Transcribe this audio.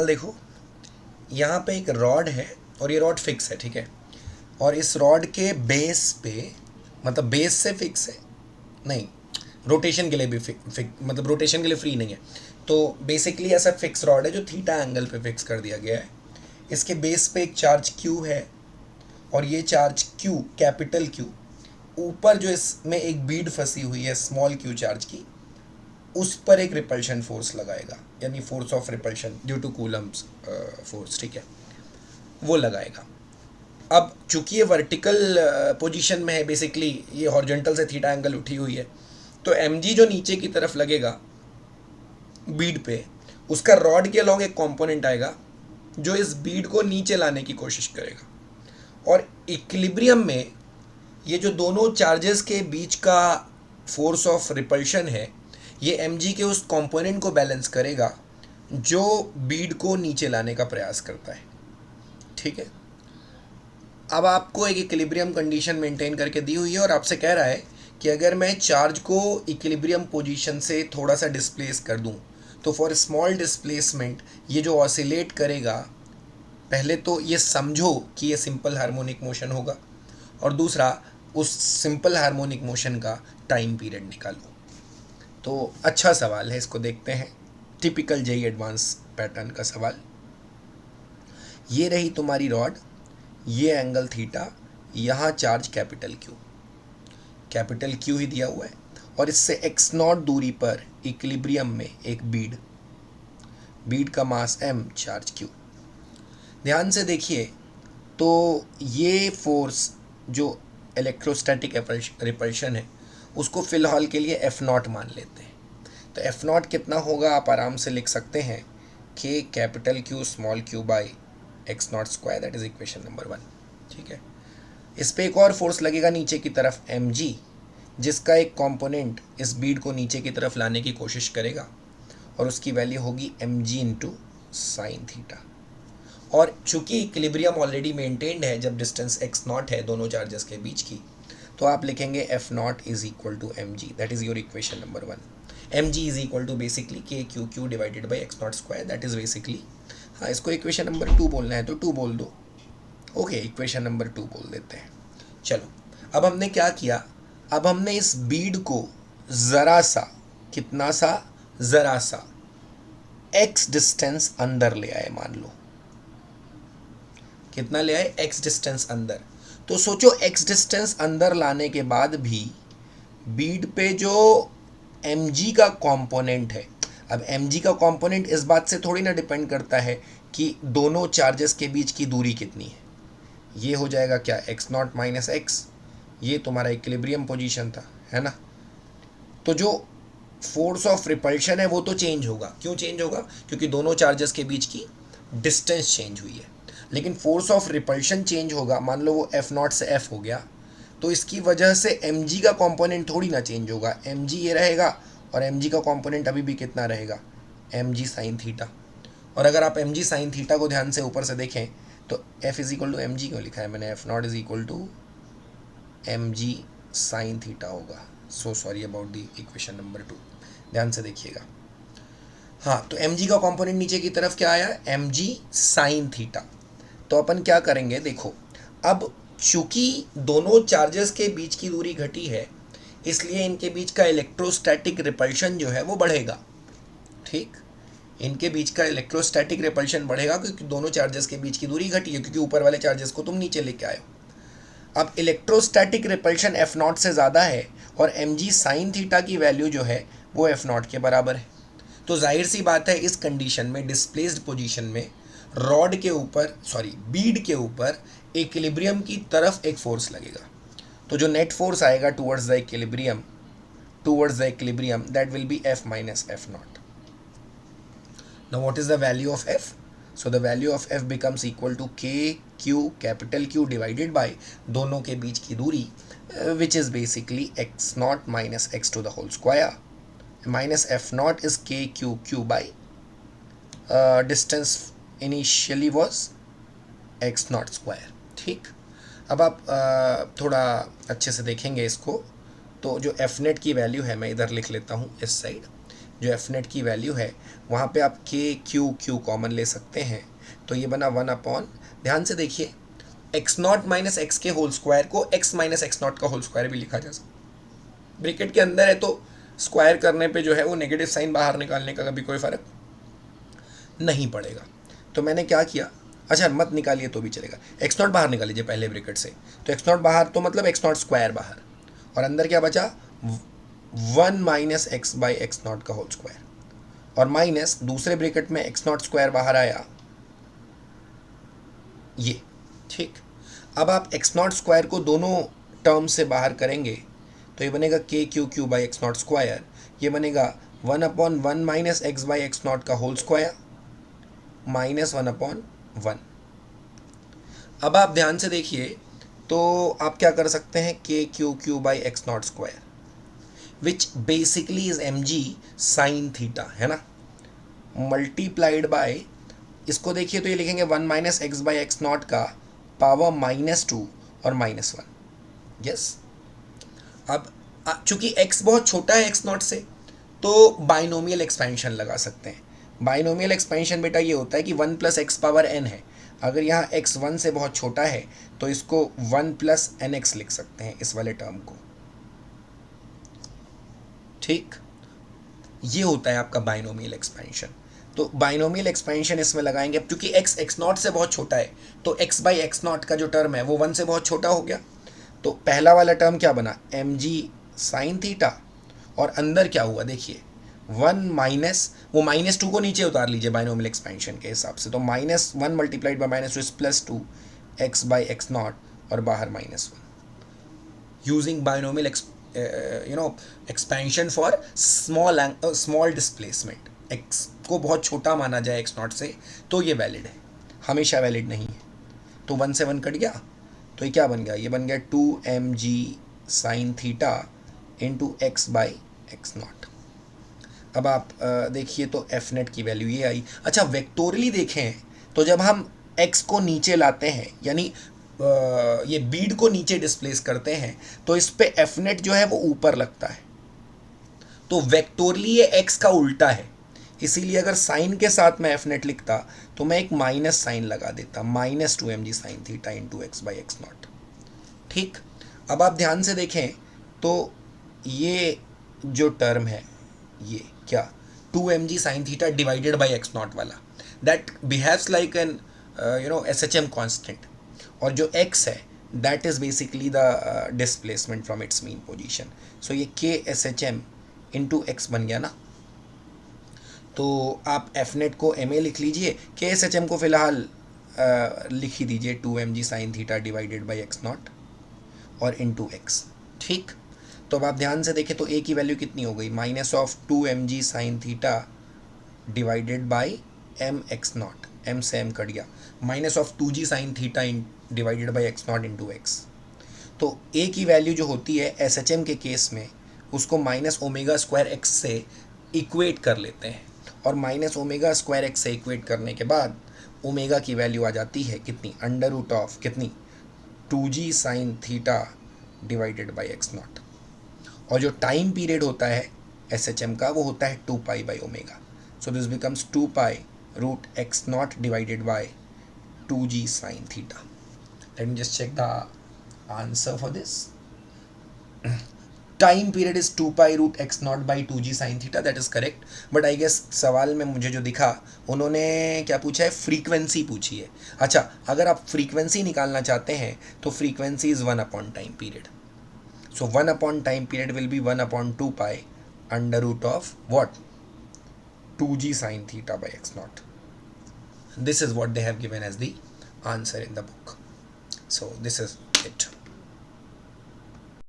देखो, यहाँ पे एक रॉड है और ये रॉड फिक्स है, ठीक है। और इस रॉड के बेस पे, मतलब बेस से फिक्स है, नहीं, रोटेशन के लिए भी मतलब रोटेशन के लिए फ्री नहीं है। तो बेसिकली ऐसा फिक्स रॉड है जो थीटा एंगल पे फिक्स कर दिया गया है। इसके बेस पे एक चार्ज क्यू है, और ये चार्ज क्यू, कैपिटल क्यू, ऊपर जो इसमें एक बीड फंसी हुई है स्मॉल क्यू चार्ज की, उस पर एक रिपल्शन फोर्स लगाएगा, यानी force of repulsion due to Coulomb's force, ठीक है, वो लगाएगा। अब चूंकि ये वर्टिकल पोजीशन में है, बेसिकली ये हॉरिजॉन्टल से थीटा एंगल उठी हुई है, तो एम जो नीचे की तरफ लगेगा बीड पे, उसका रॉड के अलॉन्ग एक कंपोनेंट आएगा जो इस बीड को नीचे लाने की कोशिश करेगा। और इक्विलिब्रियम में ये जो दोनों चार्जेस के बीच का फोर्स ऑफ रिपल्शन है, ये एम के उस कंपोनेंट को बैलेंस करेगा जो बीड को नीचे लाने का प्रयास करता है, ठीक है। अब आपको एक इक्विलिब्रियम कंडीशन मेंटेन करके दी हुई है और आपसे कह रहा है कि अगर मैं चार्ज को इक्विलिब्रियम पोजीशन से थोड़ा सा डिस्प्लेस कर दूं, तो फॉर स्मॉल डिस्प्लेसमेंट ये जो ऑसिलेट करेगा, पहले तो ये समझो कि ये सिंपल हार्मोनिक मोशन होगा, और दूसरा उस सिंपल हार्मोनिक मोशन का टाइम पीरियड निकालो। तो अच्छा सवाल है, इसको देखते हैं। टिपिकल जेई एडवांस पैटर्न का सवाल। ये रही तुम्हारी रॉड, ये एंगल थीटा, यहाँ चार्ज कैपिटल क्यू ही दिया हुआ है, और इससे एक्स नॉट दूरी पर इक्विलिब्रियम में एक बीड का मास m, चार्ज q। ध्यान से देखिए, तो ये फोर्स जो इलेक्ट्रोस्टैटिक रिपल्शन है, उसको फिलहाल के लिए एफ नॉट मान लेते हैं। तो एफ नॉट कितना होगा, आप आराम से लिख सकते हैं कि capital Q small Q by x not square, that is equation number 1, ठीक है। इस पे एक और फोर्स लगेगा नीचे की तरफ एम जिसका एक कंपोनेंट इस बीड को नीचे की तरफ लाने की कोशिश करेगा, और उसकी वैल्यू होगी m g into sine theta. और चूंकि इक्विलिब्रियम ऑलरेडी मेंटेन्ड है जब डिस्टेंस एक्स नॉट है दोनों चार्जेस के बीच की, तो आप लिखेंगे f naught is equal to m g, that is your equation number 1। M g is equal to basically k q q divided by x not square, that is basically, हाँ इसको equation number 2 बोलना है तो 2 बोल दो, okay, equation number 2 बोल देते हैं। चलो, अब हमने क्या किया, अब हमने इस बीड को ज़रा सा, कितना सा, ज़रा सा x डिस्टेंस अंदर ले आए, मान लो कितना ले आए, x डिस्टेंस अंदर। तो सोचो x डिस्टेंस अंदर लाने के बाद भी बीड पे जो mg का कंपोनेंट है, अब mg का कंपोनेंट इस बात से थोड़ी ना डिपेंड करता है कि दोनों चार्जेस के बीच की दूरी कितनी है। ये हो जाएगा क्या, एक्स नॉट माइनस एक्स, ये तुम्हारा इक्विलिब्रियम पोजीशन था, है ना। तो जो फोर्स ऑफ रिपल्शन है वो तो चेंज होगा, क्यों चेंज होगा, क्योंकि दोनों चार्जेस के बीच की डिस्टेंस चेंज हुई है। लेकिन फोर्स ऑफ रिपल्शन चेंज होगा, मान लो वो एफ नॉट से एफ हो गया, तो इसकी वजह से एम जी का कंपोनेंट थोड़ी ना चेंज होगा, एम जी ये रहेगा, और एम जी का कंपोनेंट अभी भी कितना रहेगा, एम जी साइन थीटा। और अगर आप एम जी साइन थीटा को ध्यान से ऊपर से देखें, तो f is equal to m g क्यों लिखा है मैंने, f naught is equal to m g sine theta होगा। So sorry about the equation number 2, ध्यान से देखिएगा। हाँ, तो एम जी का कंपोनेंट नीचे की तरफ क्या आया, एम जी साइन थीटा। तो अपन क्या करेंगे, देखो, अब चूंकि दोनों चार्जेस के बीच की दूरी घटी है, इसलिए इनके बीच का इलेक्ट्रोस्टैटिक रिपल्शन जो है वो बढ़ेगा, ठीक। इनके बीच का इलेक्ट्रोस्टैटिक रिपल्शन बढ़ेगा क्योंकि दोनों चार्जेस के बीच की दूरी घटी है, क्योंकि ऊपर वाले चार्जेस को तुम नीचे लेके आए हो। अब इलेक्ट्रोस्टैटिक रिपल्शन एफ नॉट से ज़्यादा है, और एम जी साइन थीटा की वैल्यू जो है वो एफ नॉट के बराबर है। तो जाहिर सी बात है, इस कंडीशन में, डिस्प्लेस्ड पोजीशन में, रॉड के ऊपर, सॉरी बीड के ऊपर इक्विलिब्रियम की तरफ एक फोर्स लगेगा। तो जो नेट फोर्स आएगा towards the equilibrium, that will be F minus F not. Now what is the value of f? So the value of f becomes equal to k q, capital Q divided by दोनों के बीच की दूरी, which is basically x naught minus x to the whole square, minus f naught is k q by distance initially was x naught square, ठीक। अब आप थोड़ा अच्छे से देखेंगे इसको, तो जो f net की वैल्यू है मैं इधर लिख लेता हूँ इस साइड, जो एफ नेट की वैल्यू है वहाँ पे आप के क्यू क्यू कॉमन ले सकते हैं, तो ये बना 1/, ध्यान से देखिए एक्स नॉट माइनस एक्स के होल स्क्वायर को एक्स माइनस एक्स नॉट का होल स्क्वायर भी लिखा जा सकता। ब्रैकेट के अंदर है तो स्क्वायर करने पे जो है वो नेगेटिव साइन बाहर निकालने का कभी कोई फ़र्क नहीं पड़ेगा। तो मैंने क्या किया, अच्छा मत निकालिए तो भी चलेगा, एक्स नॉट बाहर निकाल लीजिए पहले ब्रैकेट से, तो एक्स नॉट बाहर तो मतलब एक्स नॉट स्क्वायर बाहर, और अंदर क्या बचा 1 minus x by x not का होल स्क्वायर, और माइनस दूसरे ब्रैकेट में एक्स नॉट स्क्वायर बाहर आया ये, ठीक। अब आप एक्स नॉट स्क्वायर को दोनों टर्म से बाहर करेंगे तो ये बनेगा के q q by x not square, ये बनेगा 1/1 minus x by x not का होल स्क्वायर माइनस 1/1। अब आप ध्यान से देखिए तो आप क्या कर सकते हैं, k q q by x not square which basically is m g sine theta, है ना, मल्टीप्लाइड बाय, इसको देखिए तो ये लिखेंगे 1 minus x by x not का पावर -2 और -1, यस। अब चूंकि x बहुत छोटा है x नॉट से, तो बाइनोमियल एक्सपेंशन लगा सकते हैं। बाइनोमियल एक्सपेंशन बेटा ये होता है कि 1 प्लस एक्स पावर n है, अगर यहाँ x 1 से बहुत छोटा है तो इसको 1 प्लस nx लिख सकते हैं इस वाले टर्म को, ठीक। ये होता है आपका बाइनोमियल एक्सपेंशन। तो बाइनोमियल एक्सपेंशन इसमें लगाएंगे, अब क्योंकि x x नॉट से बहुत छोटा है तो x बाई एक्स नॉट का जो टर्म है वो 1 से बहुत छोटा हो गया, तो पहला वाला टर्म क्या बना एम जी साइन थीटा, और अंदर क्या हुआ देखिए 1 माइनस, वो -2 को नीचे उतार लीजिए बाइनोमियल एक्सपेंशन के हिसाब से, तो -1 multiplied by -2 is +2 x by x not और बाहर -1, using binomial expansion for small displacement, x को बहुत छोटा माना जाए एक्स नॉट से तो ये वैलिड है, हमेशा वैलिड नहीं है। तो 1 से 1 कट गया, तो ये क्या बन गया, ये बन गया 2mg sine theta into x by x not. अब आप देखिए तो एफ नेट की वैल्यू ये आई। अच्छा वेक्टोरली देखें तो जब हम x को नीचे लाते हैं, यानी ये बीड को नीचे डिस्प्लेस करते हैं, तो इस पे एफ नेट जो है वो ऊपर लगता है, तो वेक्टोरली ये x का उल्टा है, इसीलिए अगर साइन के साथ मैं एफ नेट लिखता तो मैं एक माइनस साइन लगा देता, -2mg sine theta into x by x not, ठीक। अब आप ध्यान से देखें तो ये जो टर्म है ये क्या 2mg sine theta divided by x naught वाला, that behaves like an SHM constant, और जो x है that is basically the displacement from its mean position, so ये के SHM इंटू एक्स बन गया ना। तो आप एफ नेट को एम ए लिख लीजिए, के एस एच एम को फिलहाल लिख ही दीजिए 2mg sine theta divided by x not और इंटू एक्स, ठीक। तो अब आप ध्यान से देखें तो ए की वैल्यू कितनी हो गई, -2mg sine theta divided by m x nought, m से एम कट गया, -2g sine theta divided by x nought into x. तो ए की वैल्यू जो होती है एस एच एम के केस में उसको -ω² x से इक्वेट कर लेते हैं, और -ω² x से इक्वेट करने के बाद ओमेगा की वैल्यू आ जाती है कितनी, √, कितनी 2g sine theta divided by x not, और जो टाइम पीरियड होता है SHM का वो होता है 2π by omega, so this becomes 2π √x0 divided by 2g sine theta. Let me just check the answer for this. Time period is 2π √x0 by 2g sine theta, that is correct, but I guess सवाल में मुझे जो दिखा उन्होंने क्या पूछा है, frequency पूछी है। अच्छा अगर आप फ्रीक्वेंसी निकालना चाहते हैं तो frequency is 1 time period, so 1 time period will be 1/2π √of what 2g sin theta by x0. This is what they have given as the answer in the book, so this is it.